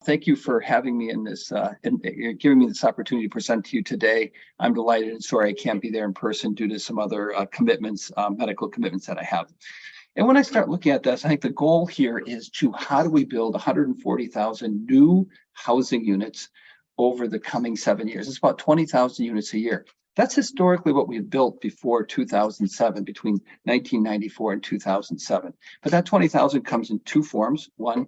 Thank you for having me in this and giving me this opportunity to present to you today. I'm delighted and sorry I can't be there in person due to some other commitments, medical commitments that I have. And when I start looking at this, I think the goal here is to how do we build 140,000 new housing units over the coming 7 years? It's about 20,000 units a year. That's historically what we had built before 2007, between 1994 and 2007. But that 20,000 comes in two forms. One,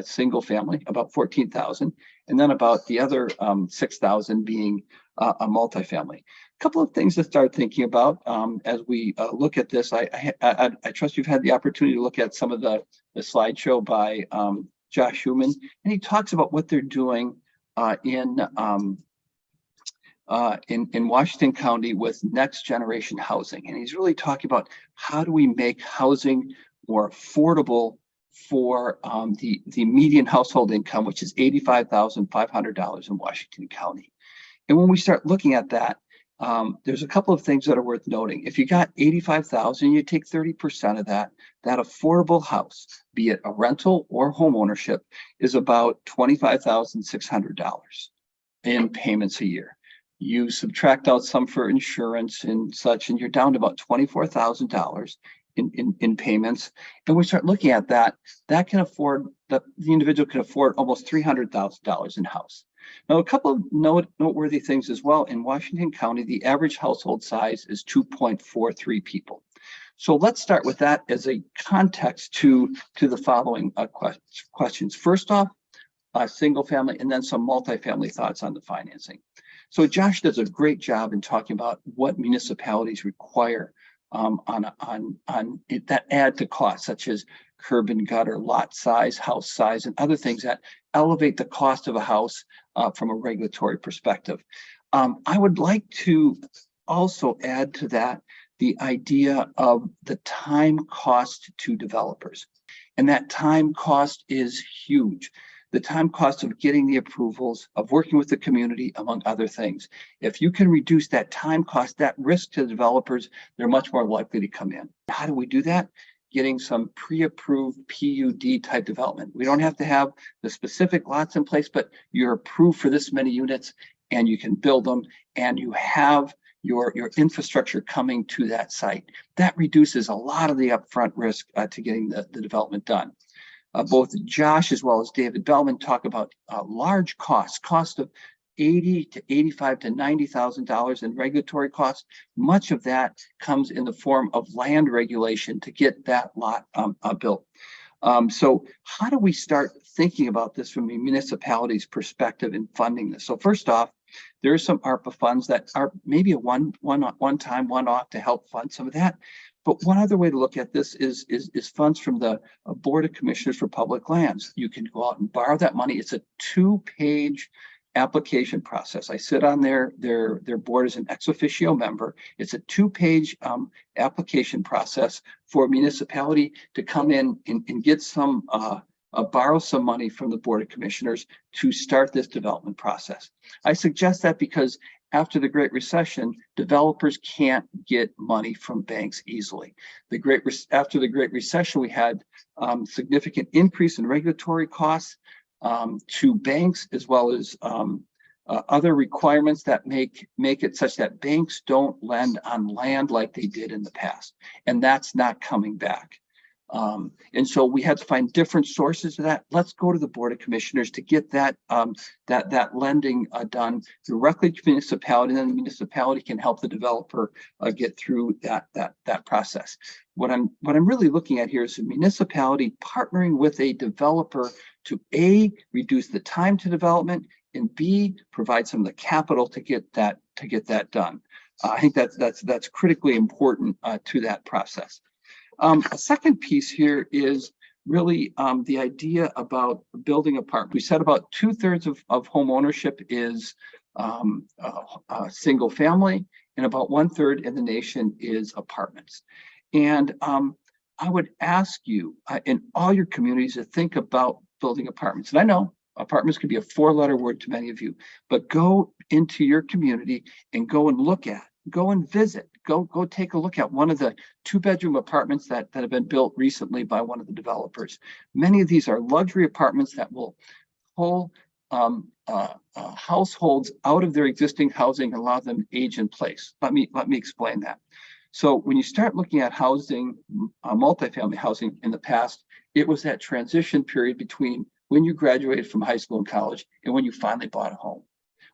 single family, about 14,000, and then about the other 6,000 being a multifamily. A couple of things to start thinking about as we look at this. I trust you've had the opportunity to look at some of the slideshow by Josh Human, and he talks about what they're doing in Washington County with next generation housing. And he's really talking about how do we make housing more affordable for the median household income, which is $85,500 in Washington County. And when we start looking at that, there's a couple of things that are worth noting. If you got 85,000, you take 30% of that affordable house, be it a rental or home ownership, is about $25,600 in payments a year. You subtract out some for insurance and such, and you're down to about $24,000 in payments. And we start looking at that can afford, the individual can afford almost $300,000 in house. Now, a couple of noteworthy things as well. In Washington County, the average household size is 2.43 people. So let's start with that as a context to the following questions. First off, single family, and then some multifamily thoughts on the financing. So Josh does a great job in talking about what municipalities require that add to costs, such as curb and gutter, lot size, house size, and other things that elevate the cost of a house from a regulatory perspective. I would like to also add to that the idea of the time cost to developers. And that time cost is huge. The time cost of getting the approvals, of working with the community, among other things. If you can reduce that time cost, that risk to the developers, they're much more likely to come in. How do we do that? Getting some pre-approved PUD type development. We don't have to have the specific lots in place, but you're approved for this many units and you can build them, and you have your infrastructure coming to that site. That reduces a lot of the upfront risk to getting the development done. Both Josh as well as David Bellman talk about large cost of $80,000 to $85,000 to $90,000 in regulatory costs. Much of that comes in the form of land regulation to get that lot built. So how do we start thinking about this from a municipality's perspective in funding this? So first off, there are some ARPA funds that are maybe a one-time, one-off to help fund some of that. But one other way to look at this is funds from the Board of Commissioners for Public Lands. You can go out and borrow that money. It's a 2-page application process. I sit on their board as an ex officio member. It's a 2-page application process for a municipality to come in and get some borrow some money from the Board of Commissioners to start this development process. I suggest that because after the Great Recession, developers can't get money from banks easily. After the Great Recession, we had significant increase in regulatory costs to banks, as well as other requirements that make it such that banks don't lend on land like they did in the past, and that's not coming back. And so we had to find different sources of that. Let's go to the Board of Commissioners to get that lending done directly to the municipality, and then the municipality can help the developer get through that process. What I'm really looking at here is a municipality partnering with a developer to A, reduce the time to development, and B, provide some of the capital to get that done. I think that's critically important to that process. A second piece here is really the idea about building apartments. We said about 2/3 of home ownership is single family, and about 1/3 in the nation is apartments. And I would ask you in all your communities to think about building apartments. And I know apartments could be a 4-letter word to many of you, but go into your community and go and look at, go and visit, go take a look at one of the 2-bedroom apartments that have been built recently by one of the developers. Many of these are luxury apartments that will pull households out of their existing housing and allow them to age in place. Let me explain that. So when you start looking at housing, multifamily housing in the past, it was that transition period between when you graduated from high school and college and when you finally bought a home.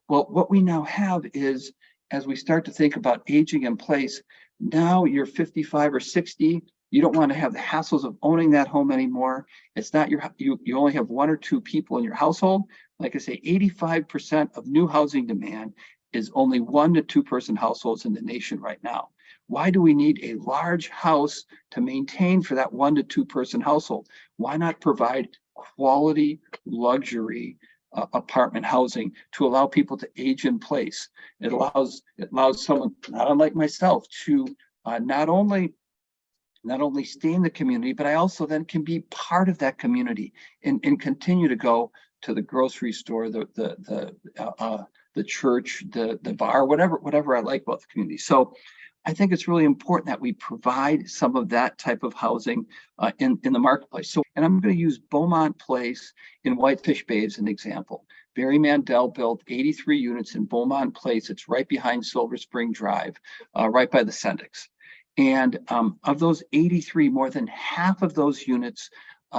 Well, what we now have is, as we start to think about aging in place, now you're 55 or 60, you don't want to have the hassles of owning that home anymore. It's not you only have one or two people in your household. Like I say, 85% of new housing demand is only 1 to 2 person households in the nation right now. Why do we need a large house to maintain for that 1 to 2 person household? Why not provide quality luxury apartment housing to allow people to age in place? It allows someone not unlike myself to not only stay in the community, but I also then can be part of that community and continue to go to the grocery store, the church, the bar, whatever I like about the community. So I think it's really important that we provide some of that type of housing in the marketplace. So, and I'm going to use Beaumont Place in Whitefish Bay as an example. Barry Mandel built 83 units in Beaumont Place. It's right behind Silver Spring Drive, right by the Sendix. And of those 83, more than half of those units,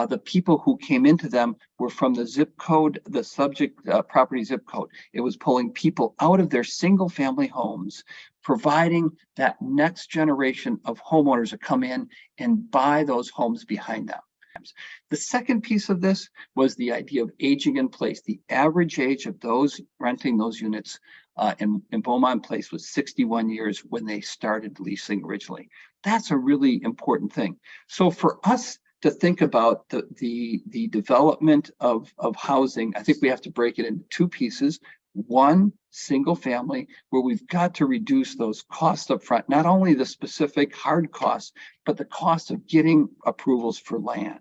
the people who came into them were from the zip code, the subject property zip code. It was pulling people out of their single family homes, providing that next generation of homeowners to come in and buy those homes behind them. The second piece of this was the idea of aging in place. The average age of those renting those units in Beaumont Place was 61 years when they started leasing originally. That's a really important thing. So for us to think about the development of housing, I think we have to break it into two pieces. One, single family, where we've got to reduce those costs up front, not only the specific hard costs, but the cost of getting approvals for land.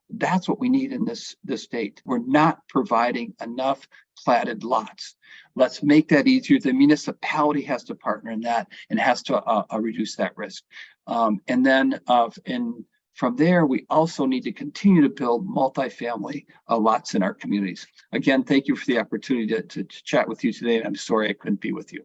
That's what we need in this state. We're not providing enough platted lots. Let's make that easier. The municipality has to partner in that and has to reduce that risk. And then from there, we also need to continue to build multifamily lots in our communities. Again, thank you for the opportunity to chat with you today. I'm sorry I couldn't be with you.